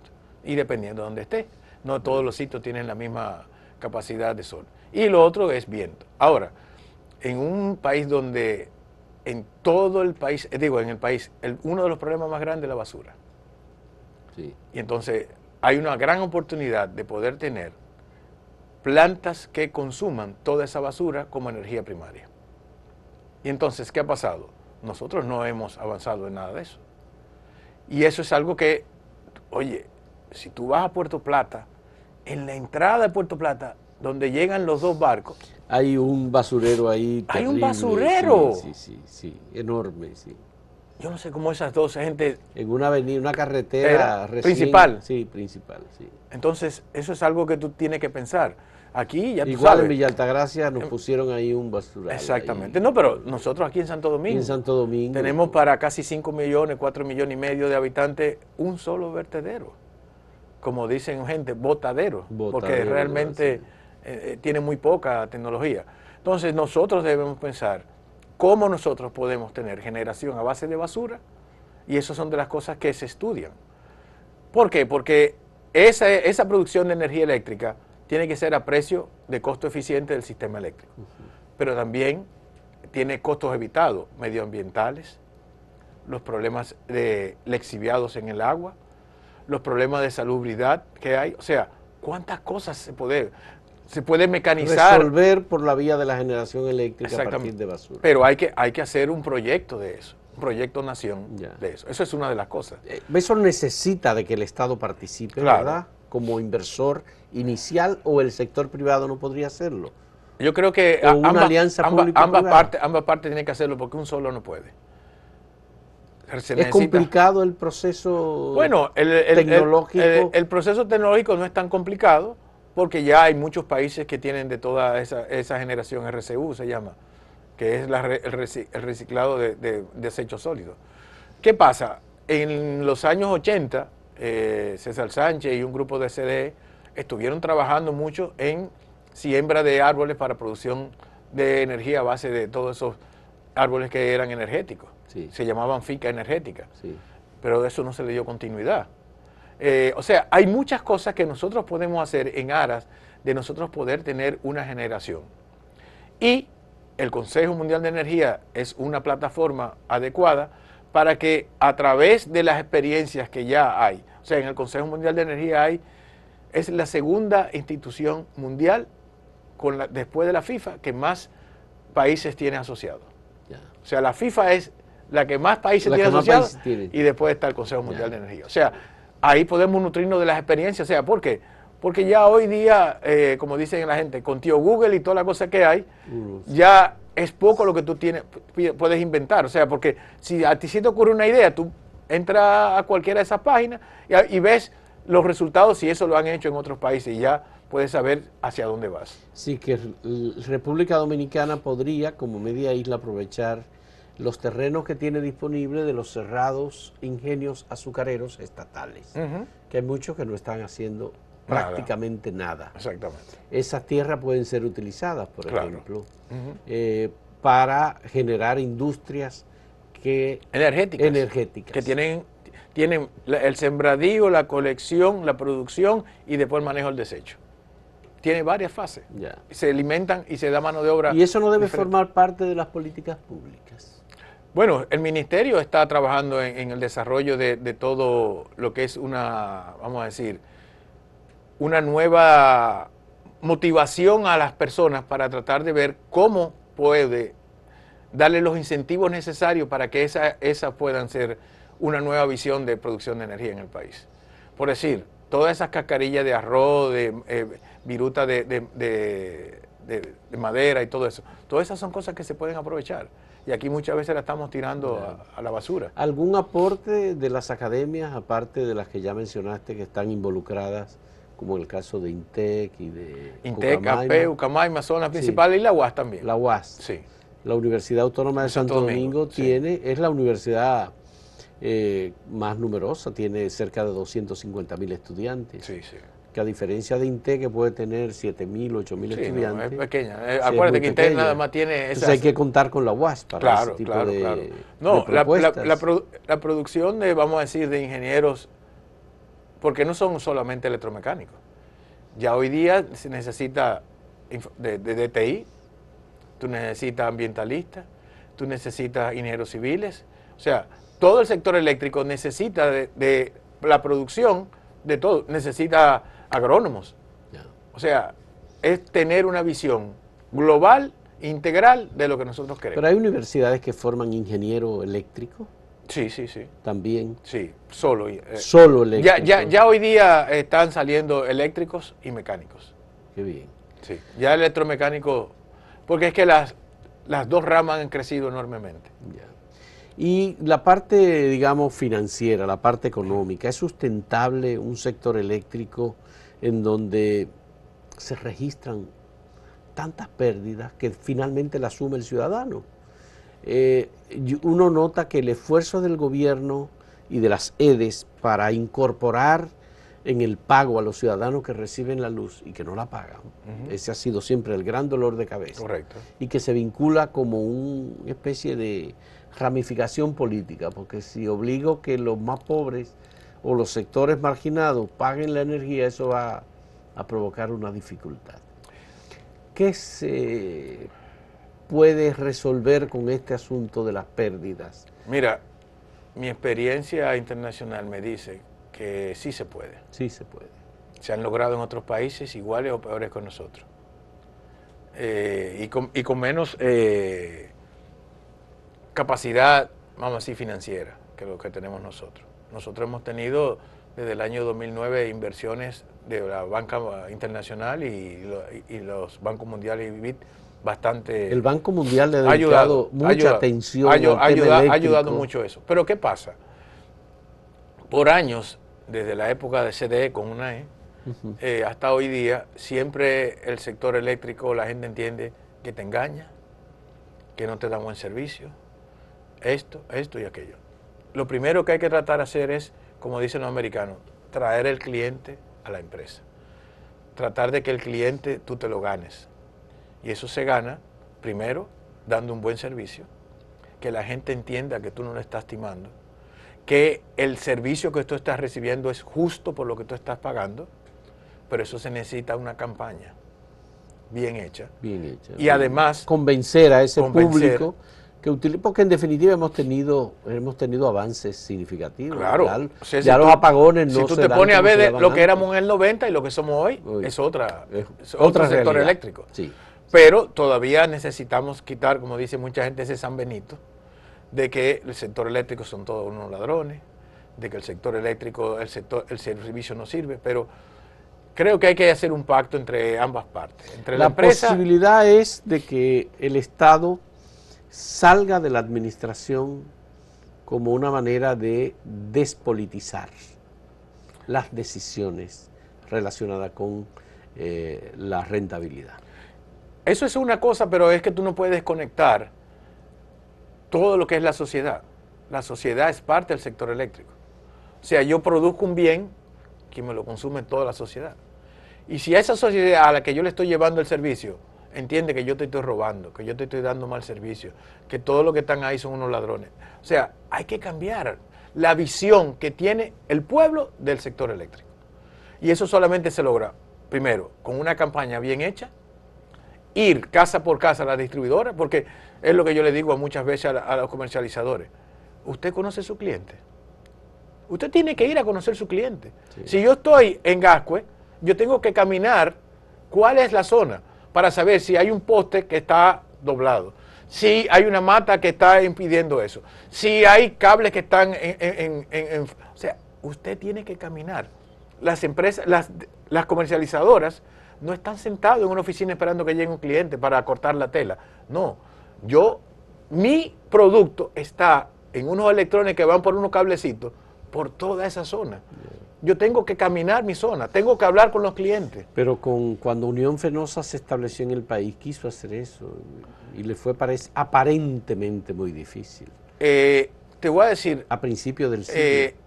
S2: Y dependiendo de dónde esté. No todos los sitios tienen la misma capacidad de sol. Y lo otro es viento. Ahora, en un país donde, en todo el país, uno de los problemas más grandes es la basura. Sí. Y entonces hay una gran oportunidad de poder tener plantas que consuman toda esa basura como energía primaria. Y entonces, ¿qué ha pasado? Nosotros no hemos avanzado en nada de eso. Y eso es algo que, oye, si tú vas a Puerto Plata, en la entrada de Puerto Plata, donde llegan los 2 barcos,
S1: hay un basurero ahí terrible.
S2: ¡Hay un basurero!
S1: Sí, enorme, sí.
S2: Yo no sé cómo esas dos gente...
S1: En una avenida, una carretera
S2: principal.
S1: Sí, principal, sí.
S2: Entonces, eso es algo que tú tienes que pensar. Aquí ya tú
S1: Igual
S2: sabes.
S1: En Villa Altagracia nos pusieron ahí un basural.
S2: Exactamente.
S1: Ahí.
S2: No, pero nosotros aquí en Santo Domingo.
S1: En Santo Domingo.
S2: Tenemos para casi 5 millones, 4 millones y medio de habitantes, un solo vertedero. Como dicen gente, botadero. Porque realmente tiene muy poca tecnología. Entonces, nosotros debemos pensar cómo nosotros podemos tener generación a base de basura, y esas son de las cosas que se estudian. ¿Por qué? Porque esa producción de energía eléctrica tiene que ser a precio de costo eficiente del sistema eléctrico, pero también tiene costos evitados, medioambientales, los problemas de lexiviados en el agua, los problemas de salubridad que hay, o sea, ¿cuántas cosas se puede mecanizar?
S1: Resolver por la vía de la generación eléctrica a partir de basura.
S2: Pero hay que hacer un proyecto de eso, un proyecto nación de eso. Eso es una de las cosas.
S1: Eso necesita de que el Estado participe, claro, ¿verdad? Como inversor inicial, o el sector privado no podría hacerlo.
S2: Yo creo que ambas partes tienen que hacerlo, porque un solo no puede.
S1: Es complicado el proceso tecnológico.
S2: El proceso tecnológico no es tan complicado, porque ya hay muchos países que tienen de toda esa generación RCU, se llama, que es el reciclado de desechos sólidos. ¿Qué pasa? En los años 80, César Sánchez y un grupo de CDE estuvieron trabajando mucho en siembra de árboles para producción de energía a base de todos esos árboles que eran energéticos. Sí. Se llamaban finca energética. Sí. Pero de eso no se le dio continuidad. O sea, hay muchas cosas que nosotros podemos hacer en aras de nosotros poder tener una generación. Y el Consejo Mundial de Energía es una plataforma adecuada para que a través de las experiencias que ya hay, o sea, en el Consejo Mundial de Energía es la segunda institución mundial después de la FIFA que más países tiene asociados. O sea, la FIFA es la que más países tiene asociados y después está el Consejo Mundial de Energía. O sea, ahí podemos nutrirnos de las experiencias. O sea, ¿por qué? Porque ya hoy día, como dicen la gente, con tío Google y toda la cosa que hay, ya es poco lo que tú puedes inventar. O sea, porque si a ti se te ocurre una idea, tú entras a cualquiera de esas páginas y ves los resultados, si eso lo han hecho en otros países, y ya puedes saber hacia dónde vas.
S1: Sí, que República Dominicana podría, como media isla, aprovechar los terrenos que tiene disponibles de los cerrados ingenios azucareros estatales, que hay muchos que no están haciendo prácticamente nada.
S2: Exactamente.
S1: Esas tierras pueden ser utilizadas, por ejemplo, para generar industrias energéticas.
S2: Que tienen el sembradío, la colección, la producción y después el manejo del desecho. Tiene varias fases. Se alimentan y se da mano de obra.
S1: ¿Y eso no debe formar parte de las políticas públicas?
S2: Bueno, el ministerio está trabajando en el desarrollo de todo lo que es vamos a decir, una nueva motivación a las personas para tratar de ver cómo puede darle los incentivos necesarios para que esas puedan ser una nueva visión de producción de energía en el país. Por decir, todas esas cascarillas de arroz, de viruta de madera y todo eso, todas esas son cosas que se pueden aprovechar. Y aquí muchas veces la estamos tirando a la basura.
S1: ¿Algún aporte de las academias, aparte de las que ya mencionaste, que están involucradas, como el caso de INTEC y de
S2: INTEC, AP, Ucamaima son las principales, y la UAS también?
S1: La UAS.
S2: Sí.
S1: La Universidad Autónoma de Santo Domingo es la universidad más numerosa, tiene cerca de 250.000 estudiantes.
S2: Sí, sí.
S1: Que a diferencia de INTEC, que puede tener 7.000, 8.000 estudiantes.
S2: No, es pequeña. Acuérdate que INTEC nada más tiene esas...
S1: Entonces hay que contar con la UAS para ese tipo de propuestas.
S2: La producción vamos a decir, de ingenieros, porque no son solamente electromecánicos. Ya hoy día se necesita de DTI, tú necesitas ambientalistas, tú necesitas ingenieros civiles. O sea, todo el sector eléctrico necesita de la producción de todo, necesita agrónomos. O sea, es tener una visión global, integral de lo que nosotros queremos.
S1: Pero hay universidades que forman ingeniero eléctrico.
S2: Sí, sí, sí.
S1: También.
S2: Sí, solo
S1: eléctrico.
S2: Ya hoy día están saliendo eléctricos y mecánicos.
S1: Qué bien.
S2: Sí, ya electromecánico, porque es que las dos ramas han crecido enormemente.
S1: Ya. Y la parte, digamos, financiera, la parte económica, ¿es sustentable un sector eléctrico en donde se registran tantas pérdidas que finalmente la asume el ciudadano? Uno nota que el esfuerzo del gobierno y de las EDES para incorporar en el pago a los ciudadanos que reciben la luz y que no la pagan, ese ha sido siempre el gran dolor de cabeza.
S2: Correcto.
S1: Y que se vincula como una especie de ramificación política, porque si obligo que los más pobres o los sectores marginados paguen la energía, eso va a provocar una dificultad. ¿Qué se puede resolver con este asunto de las pérdidas?
S2: Mira, mi experiencia internacional me dice que sí se puede.
S1: Sí se puede.
S2: Se han logrado en otros países iguales o peores que nosotros. Y con menos capacidad, vamos a decir, financiera que lo que tenemos nosotros. Nosotros hemos tenido desde el año 2009 inversiones de la banca internacional y los bancos mundiales y BID bastante...
S1: El Banco Mundial le ha dedicado mucha atención al tema eléctrico.
S2: Ha ayudado mucho eso. Pero ¿qué pasa? Por años, desde la época de CDE con UNAE, hasta hoy día, siempre el sector eléctrico, la gente entiende que te engaña, que no te da buen servicio, esto y aquello. Lo primero que hay que tratar de hacer es, como dicen los americanos, traer el cliente a la empresa. Tratar de que el cliente tú te lo ganes. Y eso se gana, primero, dando un buen servicio, que la gente entienda que tú no le estás timando, que el servicio que tú estás recibiendo es justo por lo que tú estás pagando, pero eso se necesita una campaña bien hecha.
S1: Bien hecha.
S2: Y además
S1: convencer a ese público que utilice, porque en definitiva hemos tenido avances significativos.
S2: Claro.
S1: Ya,
S2: O sea,
S1: ya
S2: si
S1: los apagones no se dan.
S2: Si tú te pones a ver lo que
S1: antes.
S2: éramos en el 90 y lo que somos hoy, es otro sector
S1: realidad.
S2: eléctrico.
S1: Sí.
S2: Pero todavía necesitamos quitar, como dice mucha gente, ese San Benito, de que el sector eléctrico son todos unos ladrones, de que el sector eléctrico, el servicio no sirve, pero creo que hay que hacer un pacto entre ambas partes. Entre la empresa.
S1: Posibilidad es de que el Estado salga de la administración como una manera de despolitizar las decisiones relacionadas con la rentabilidad.
S2: Eso es una cosa, pero es que tú no puedes desconectar todo lo que es la sociedad. La sociedad es parte del sector eléctrico. O sea, yo produzco un bien que me lo consume toda la sociedad. Y si a esa sociedad a la que yo le estoy llevando el servicio entiende que yo te estoy robando, que yo te estoy dando mal servicio, que todos los que están ahí son unos ladrones. O sea, hay que cambiar la visión que tiene el pueblo del sector eléctrico. Y eso solamente se logra, primero, con una campaña bien hecha, ir casa por casa a la distribuidora, porque es lo que yo le digo muchas veces a los comercializadores. ¿Usted conoce a su cliente? Usted tiene que ir a conocer a su cliente. Sí. Si yo estoy en Gascue, yo tengo que caminar cuál es la zona para saber si hay un poste que está doblado, si hay una mata que está impidiendo eso, si hay cables que están o sea, usted tiene que caminar. Las empresas, las comercializadoras no están sentados en una oficina esperando que llegue un cliente para cortar la tela. No, mi producto está en unos electrones que van por unos cablecitos por toda esa zona. Yo tengo que caminar mi zona, tengo que hablar con los clientes.
S1: Pero cuando Unión Fenosa se estableció en el país, quiso hacer eso y le fue aparentemente muy difícil.
S2: Te voy a decir...
S1: A principios del siglo.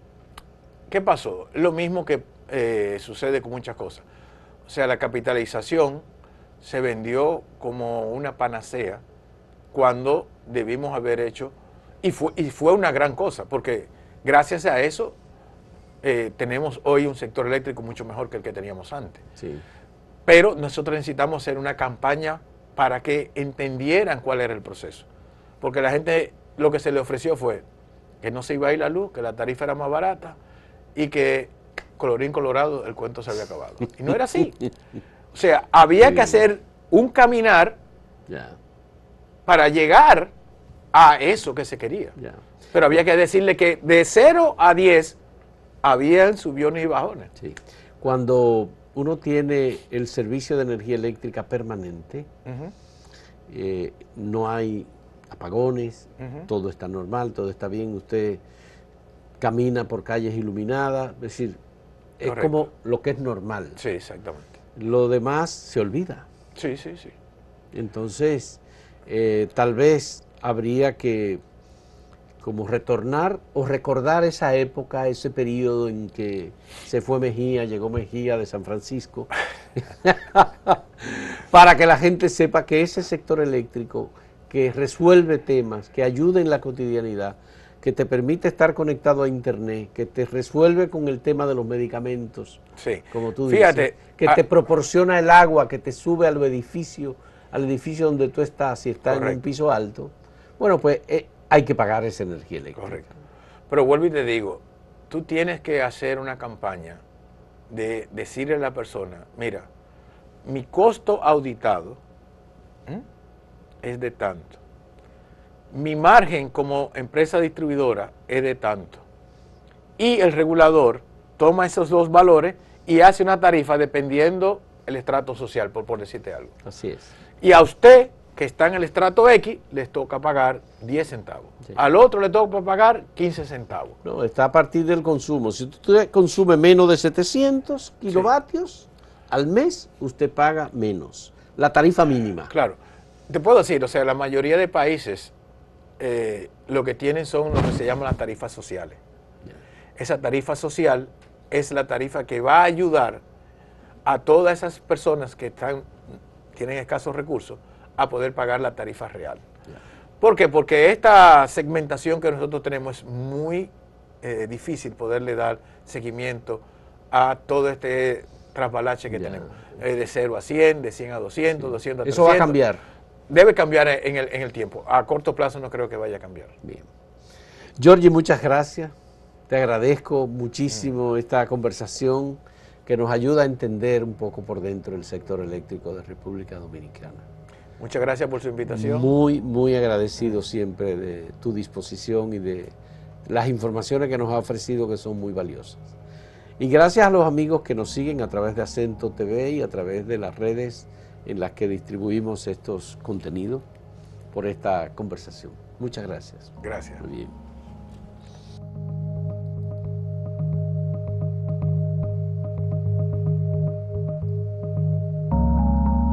S2: ¿Qué pasó? Lo mismo que sucede con muchas cosas. O sea, la capitalización se vendió como una panacea cuando debimos haber hecho, y fue una gran cosa, porque gracias a eso tenemos hoy un sector eléctrico mucho mejor que el que teníamos antes.
S1: Sí.
S2: Pero nosotros necesitamos hacer una campaña para que entendieran cuál era el proceso. Porque la gente lo que se le ofreció fue que no se iba a ir la luz, que la tarifa era más barata y que colorín colorado el cuento se había acabado. Y no era así. O sea, había que hacer un caminar para llegar a eso que se quería. Pero había que decirle que de 0 a 10 habían subiones y bajones.
S1: Sí. Cuando uno tiene el servicio de energía eléctrica permanente, no hay apagones, todo está normal, todo está bien, usted camina por calles iluminadas, es decir, es correcto, como lo que es normal.
S2: Sí, exactamente.
S1: Lo demás se olvida.
S2: Sí, sí, sí.
S1: Entonces, tal vez habría que como retornar o recordar esa época, ese periodo en que se fue Mejía, llegó Mejía de San Francisco, para que la gente sepa que ese sector eléctrico que resuelve temas, que ayuda en la cotidianidad, que te permite estar conectado a internet, que te resuelve con el tema de los medicamentos,
S2: sí,
S1: como tú
S2: fíjate,
S1: dices, que te proporciona el agua, que te sube al edificio donde tú estás, si estás en un piso alto, bueno, pues hay que pagar esa energía eléctrica.
S2: Correcto. Pero vuelvo y te digo, tú tienes que hacer una campaña de decirle a la persona, mira, mi costo auditado es de tanto. Mi margen como empresa distribuidora es de tanto. Y el regulador toma esos dos valores y hace una tarifa dependiendo el estrato social, por decirte algo.
S1: Así es.
S2: Y a usted, que está en el estrato X, les toca pagar 10 centavos. Sí. Al otro le toca pagar 15 centavos.
S1: No, está a partir del consumo. Si usted consume menos de 700 kilovatios al mes, usted paga menos. La tarifa mínima.
S2: Claro. Te puedo decir, o sea, la mayoría de países lo que tienen son lo que se llaman las tarifas sociales. Esa tarifa social es la tarifa que va a ayudar a todas esas personas que tienen escasos recursos a poder pagar la tarifa real. ¿Por qué? Porque esta segmentación que nosotros tenemos es muy difícil poderle dar seguimiento a todo este trasvalache que
S1: Ya.
S2: tenemos. De 0 a 100, de 100 a 200, 200 a 300.
S1: Eso va a cambiar.
S2: Debe cambiar en el tiempo. A corto plazo no creo que vaya a cambiar.
S1: Bien. Georgie, muchas gracias. Te agradezco muchísimo esta conversación que nos ayuda a entender un poco por dentro el sector eléctrico de República Dominicana.
S2: Muchas gracias por su invitación.
S1: Muy agradecido siempre de tu disposición y de las informaciones que nos ha ofrecido, que son muy valiosas. Y gracias a los amigos que nos siguen a través de Acento TV y a través de las redes en las que distribuimos estos contenidos por esta conversación. Muchas gracias.
S2: Gracias.
S1: Muy bien.